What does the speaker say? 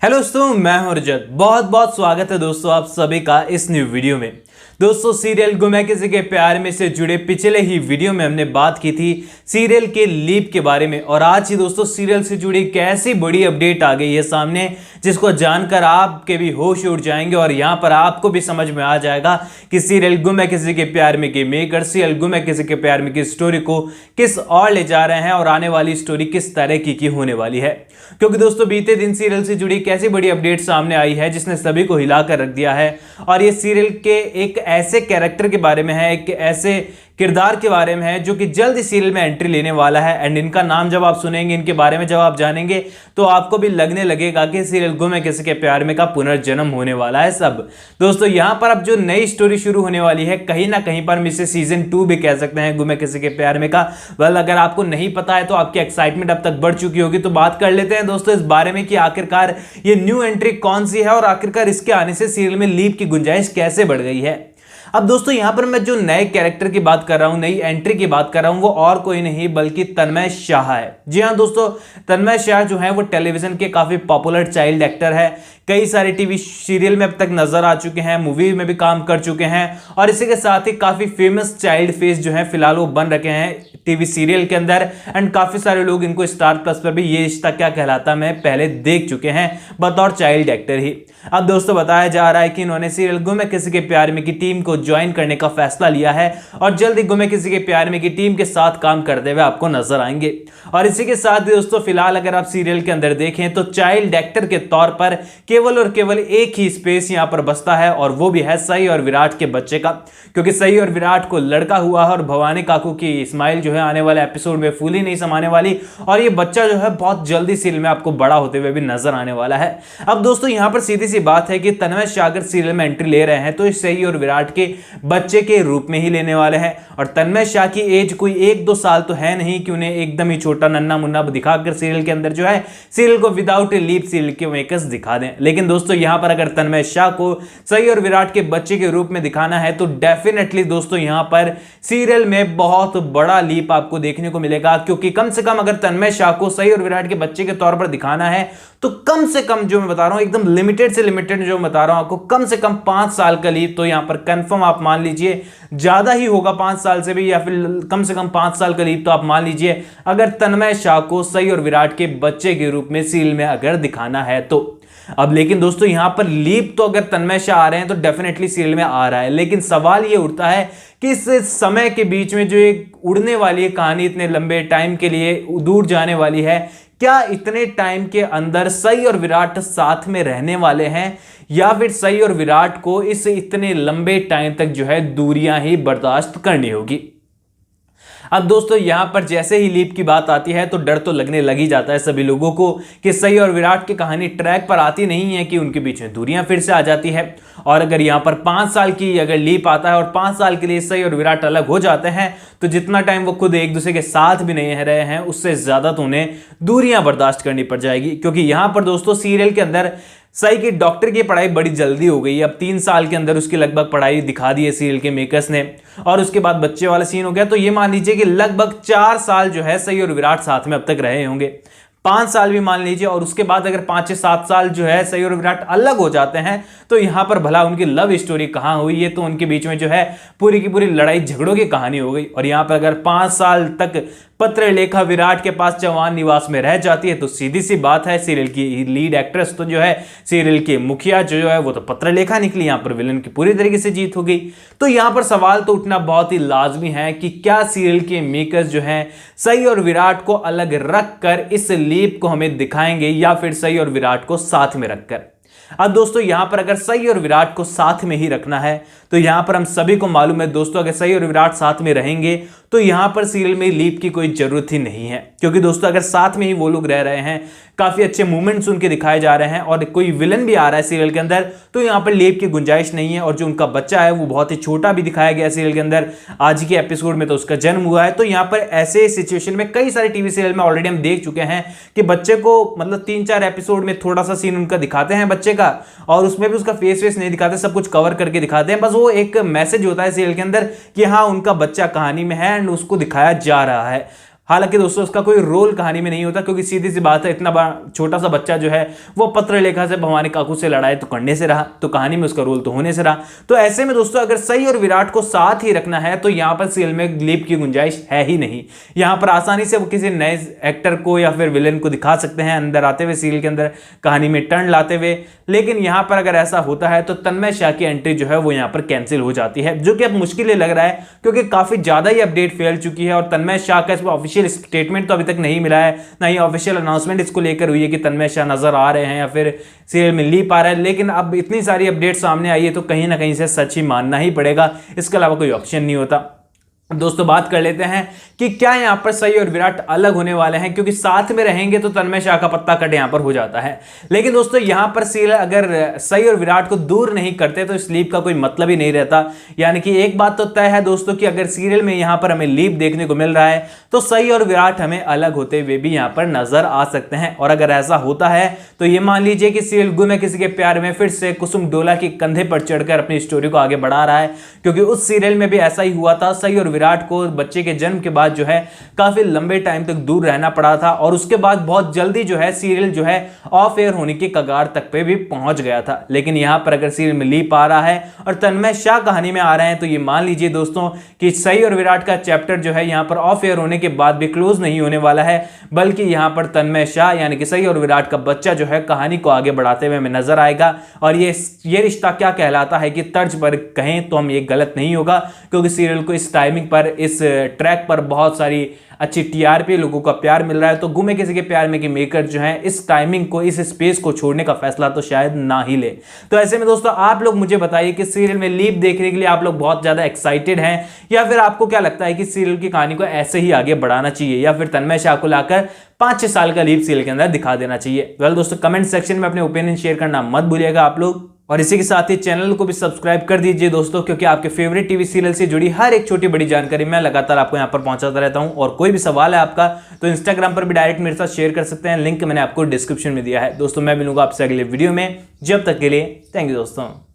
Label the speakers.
Speaker 1: Hello दोस्तों, मैं हूं रजत। बहुत बहुत स्वागत है दोस्तों आप सभी का इस न्यू वीडियो में। दोस्तों सीरियल गुम है किसी के प्यार में से जुड़े पिछले ही वीडियो में हमने बात की थी सीरियल के लीप के बारे में, और आज ही दोस्तों सीरियल से जुड़ी कैसी बड़ी अपडेट आ गई है सामने, जिसको जानकर आपके भी होश उड़ जाएंगे और यहां पर आपको भी समझ में आ जाएगा कि सीरियल गुम है किसी के प्यार में के मेकर सीरियल गुम है किसी के प्यार में की स्टोरी को किस और ले जा रहे हैं और आने वाली स्टोरी किस तरह की होने वाली है। क्योंकि दोस्तों बीते दिन सीरियल से जुड़ी कैसी बड़ी अपडेट सामने आई है जिसने सभी को हिलाकर रख दिया है, और ये सीरियल के एक ऐसे कैरेक्टर के बारे में है, एक ऐसे किरदार के बारे में है जो कि जल्द सीरियल में एंट्री लेने वाला है। एंड इनका नाम जब आप सुनेंगे, इनके बारे में जब आप जानेंगे तो आपको भी लगने लगेगा कि सीरियल गुम है किसी के प्यार में का पुनर्जन्म होने वाला है। सब दोस्तों यहां पर अब जो नई स्टोरी शुरू होने वाली है, कहीं ना कहीं पर हम इसे सीजन 2 भी कह सकते हैं गुम है किसी के प्यार में का। वेल अगर आपको नहीं पता है तो आपकी एक्साइटमेंट अब तक बढ़ चुकी होगी, तो बात कर लेते हैं दोस्तों इस बारे में कि आखिरकार ये न्यू एंट्री कौन सी है और आखिरकार इसके आने से सीरियल में लीप की गुंजाइश कैसे बढ़ गई है। अब दोस्तों यहां पर मैं जो नए कैरेक्टर की बात कर रहा हूं, नई एंट्री की बात कर रहा हूं, वो और कोई नहीं बल्कि तन्मय शाह है। जी हां दोस्तों, तन्मय शाह जो है वो टेलीविजन के काफी पॉपुलर चाइल्ड एक्टर है। कई सारे टीवी सीरियल में अब तक नजर आ चुके हैं, मूवी में भी काम कर चुके हैं, और इसी के साथ ही काफी फेमस चाइल्ड फेस जो है फिलहाल वो बन रखे हैं टीवी सीरियल के अंदर। एंड काफी सारे लोग इनको स्टार प्लस पर भी ये रिश्ता क्या कहलाता मैं पहले देख चुके हैं बतौर चाइल्ड एक्टर ही। अब दोस्तों बताया जा रहा है कि इन्होंने सीरियल गुम है किसी के प्यार में की टीम को ज्वाइन करने का फैसला लिया है और जल्द ही गुम है किसी के प्यार में की टीम के साथ काम करते हुए आपको नजर आएंगे। और इसी के साथ दोस्तों फिलहाल अगर आप सीरियल के अंदर देखें तो चाइल्ड एक्टर के तौर पर केवल और केवल एक ही स्पेस यहां पर बसता है, और वो भी है सई और विराट के बच्चे का। क्योंकि सई और विराट को लड़का हुआ है और भवानी काकू की स्माइल जो है आने वाले एपिसोड में फूल ही नहीं समाने वाली, और ये बच्चा जो है बहुत जल्दी सीरियल में आपको बड़ा होते हुए भी नजर आने वाला है। अब दोस्तों यहां पर सीधी सी बात है कि तन्मय शाह अगर सीरियल में एंट्री ले रहे हैं तो इस सई और विराट के बच्चे के रूप में ही लेने वाले हैं। और तन्मय शाह की एज कोई 1-2 साल तो है नहीं कि उन्हें एकदम ही छोटा नन्ना मुन्ना दिखाकर सीरियल के अंदर जो है सीरियल को विदाउट ए लीप सीरियल के मेकर्स दिखा दें। लेकिन दोस्तों यहां पर अगर तन्मय शाह को सई और विराट के बच्चे के रूप में दिखाना है तो डेफिनेटली दोस्तों यहां पर सीरियल में बहुत बड़ा लीप आपको देखने को मिलेगा। क्योंकि कम से कम अगर तन्मय शाह को सई और विराट के बच्चे के तौर पर दिखाना है तो कम से कम जो मैं बता रहा हूं एकदम लिमिटेड से लिमिटेड जो बता रहा हूं आपको, कम से कम 5 साल का लीप तो यहां पर कंफर्म आप मान लीजिए, ज्यादा ही होगा 5 साल से भी, या फिर कम से कम 5 साल का लीप तो आप मान लीजिए अगर तन्मय शाह को सई और विराट के बच्चे के रूप में सीरियल में अगर दिखाना है तो। अब लेकिन दोस्तों यहां पर लीप तो अगर तन्मय शाह आ रहे हैं तो डेफिनेटली सीरियल में आ रहा है, लेकिन सवाल यह उठता है कि इस समय के बीच में जो एक उड़ने वाली है कहानी, इतने लंबे टाइम के लिए दूर जाने वाली है, क्या इतने टाइम के अंदर सई और विराट साथ में रहने वाले हैं, या फिर सई और विराट को इस इतने लंबे टाइम तक जो है दूरियां ही बर्दाश्त करनी होगी। अब दोस्तों यहां पर जैसे ही लीप की बात आती है तो डर तो लगने लग ही जाता है सभी लोगों को कि सई और विराट की कहानी ट्रैक पर आती नहीं है, कि उनके बीच में दूरियां फिर से आ जाती है। और अगर यहां पर 5 साल की अगर लीप आता है और 5 साल के लिए सई और विराट अलग हो जाते हैं तो जितना टाइम वो खुद एक दूसरे के साथ भी नहीं रहे हैं उससे ज्यादा तो उन्हें दूरियां बर्दाश्त करनी पड़ जाएगी। क्योंकि यहां पर दोस्तों सीरियल के अंदर सई की डॉक्टर की पढ़ाई बड़ी जल्दी हो गई है। अब 3 साल के अंदर उसकी लगभग पढ़ाई दिखा दी है सीरियल के मेकर्स ने, और उसके बाद बच्चे वाला सीन हो गया। तो ये मान लीजिए कि लगभग 4 साल जो है सई और विराट साथ में अब तक रहे होंगे, 5 साल भी मान लीजिए, और उसके बाद अगर 5 से 7 साल जो है सई और विराट अलग हो जाते हैं तो यहां पर भला उनकी लव स्टोरी कहां हुई है, तो उनके बीच में जो है पूरी की पूरी लड़ाई झगड़ों की कहानी हो गई। और यहां पर अगर 5 साल तक पत्र लेखा विराट के पास चौहान निवास में रह जाती है तो सीधी सी बात है सीरियल की लीड एक्ट्रेस तो जो है सीरियल के मुखिया जो है वो तो पत्र लेखा निकली, यहां पर विलन की पूरी तरीके से जीत हो गई। तो यहां पर सवाल तो उठना बहुत ही लाजमी है कि क्या सीरियल के मेकर्स जो हैं सई और विराट को अलग रखकर इस लीप को हमें दिखाएंगे, या फिर सई और विराट को साथ में रखकर। अब दोस्तों यहां पर अगर सई और विराट को साथ में ही रखना है तो यहां पर हम सभी को मालूम है दोस्तों, अगर सई और विराट साथ में रहेंगे तो यहां पर सीरियल में लीप की कोई जरूरत ही नहीं है। क्योंकि दोस्तों अगर साथ में ही वो लोग रह रहे हैं, काफी अच्छे मूवमेंट्स उनके दिखाए जा रहे हैं और कोई विलन भी आ रहा है सीरियल के अंदर, तो यहां पर लीप की गुंजाइश नहीं है। और जो उनका बच्चा है वो बहुत ही छोटा भी दिखाया गया सीरियल के अंदर, आज के एपिसोड में तो उसका जन्म हुआ है। तो यहां पर ऐसे सिचुएशन में कई सारे टीवी सीरियल में ऑलरेडी हम देख चुके हैं कि बच्चे को मतलब 3-4 एपिसोड में थोड़ा सा सीन उनका दिखाते हैं बच्चे का, और उसमें भी उसका फेस नहीं दिखाते, सब कुछ कवर करके दिखाते हैं। बस वो एक मैसेज होता है सीरियल के अंदर कि हाँ उनका बच्चा कहानी में है एंड उसको दिखाया जा रहा है। हालांकि दोस्तों उसका कोई रोल कहानी में नहीं होता, क्योंकि सीधी सी बात है, इतना बड़ा छोटा सा बच्चा जो है वो पत्र लेखा से भवानी काकू से लड़ाई तो करने से रहा, तो कहानी में उसका रोल तो होने से रहा। तो ऐसे में दोस्तों अगर सई और विराट को साथ ही रखना है तो यहां पर सीरियल में लीप की गुंजाइश है ही नहीं। यहां पर आसानी से वो किसी नए एक्टर को या फिर विलेन को दिखा सकते हैं अंदर आते हुए, सीरियल के अंदर कहानी में टर्न लाते हुए, लेकिन यहां पर अगर ऐसा होता है तो तन्मय शाह की एंट्री जो है वो यहां पर कैंसिल हो जाती है, जो कि अब मुश्किल लग रहा है क्योंकि काफी ज्यादा ही अपडेट फैल चुकी है और तन्मय शाह का इसमें ऑफिशियल स्टेटमेंट तो अभी तक नहीं मिला है, ना ही ऑफिशियल अनाउंसमेंट इसको लेकर हुई है कि तन्मय शाह नजर आ रहे हैं या फिर सीरियल में लीप आ रहा है। लेकिन अब इतनी सारी अपडेट सामने आई है तो कहीं ना कहीं से सच ही मानना ही पड़ेगा, इसके अलावा कोई ऑप्शन नहीं होता। दोस्तों बात कर लेते हैं कि क्या यहां पर सई और विराट अलग होने वाले हैं, क्योंकि साथ में रहेंगे तो तन्मय शाह का पत्ता कट यहां पर हो जाता है। लेकिन दोस्तों यहां पर सीरियल अगर सई और विराट को दूर नहीं करते तो इस लीप का कोई मतलब ही नहीं रहता। यानी कि एक बात तो तय है दोस्तों कि अगर सीरियल में यहां पर हमें लीप देखने को मिल रहा है तो सई और विराट हमें अलग होते हुए भी यहां पर नजर आ सकते हैं। और अगर ऐसा होता है तो ये मान लीजिए कि सीरियल गुम है किसी के प्यार में फिर से कुसुम डोला के कंधे पर चढ़कर अपनी स्टोरी को आगे बढ़ा रहा है, क्योंकि उस सीरियल में भी ऐसा ही हुआ था। सई और विराट को बच्चे के जन्म के बाद जो है काफी लंबे टाइम तक दूर रहना पड़ा था और उसके बाद बहुत जल्दी जो है सीरियल जो है ऑफ एयर होने की कगार तक पे भी पहुंच गया था। लेकिन यहां पर अगर सीरियल में लीप आ रहा है और तन्मय शाह कहानी में आ रहे हैं तो ये मान लीजिए दोस्तों कि सई और विराट का चैप्टर जो है यहां पर ऑफ एयर होने के बाद भी क्लोज नहीं होने वाला है, बल्कि यहां पर तन्मय शाह यानी कि सई और विराट का बच्चा जो है कहानी को आगे बढ़ाते हुए हमें नजर आएगा। और ये रिश्ता क्या कहलाता है कि तर्ज पर कहें तो हम ये गलत नहीं होगा, क्योंकि सीरियल को इस टाइमिंग पर इस ट्रैक पर बहुत सारी अच्छी टीआरपी लोगों का प्यार मिल रहा है। तो गुमे किसी के प्यार में कि मेकर जो है इस टाइमिंग को, इस स्पेस को छोड़ने का फैसला तो शायद ना ही ले। तो ऐसे में दोस्तों आप लोग मुझे बताइए कि सीरियल में लीप देखने के लिए आप लोग बहुत ज्यादा एक्साइटेड हैं या फिर आपको क्या लगता है कि सीरियल की कहानी को ऐसे ही आगे बढ़ाना चाहिए या फिर तन्मय शाह को लाकर 5-6 साल का लीप सीरियल के अंदर दिखा देना चाहिए। वेल दोस्तों कमेंट सेक्शन में अपने ओपिनियन शेयर करना मत भूलिएगा आप लोग, और इसी के साथ ही चैनल को भी सब्सक्राइब कर दीजिए दोस्तों, क्योंकि आपके फेवरेट टीवी सीरियल से जुड़ी हर एक छोटी बड़ी जानकारी मैं लगातार आपको यहां पर पहुंचाता रहता हूं। और कोई भी सवाल है आपका तो इंस्टाग्राम पर भी डायरेक्ट मेरे साथ शेयर कर सकते हैं, लिंक मैंने आपको डिस्क्रिप्शन में दिया है। दोस्तों मैं मिलूंगा आपसे अगले वीडियो में, जब तक के लिए थैंक यू दोस्तों।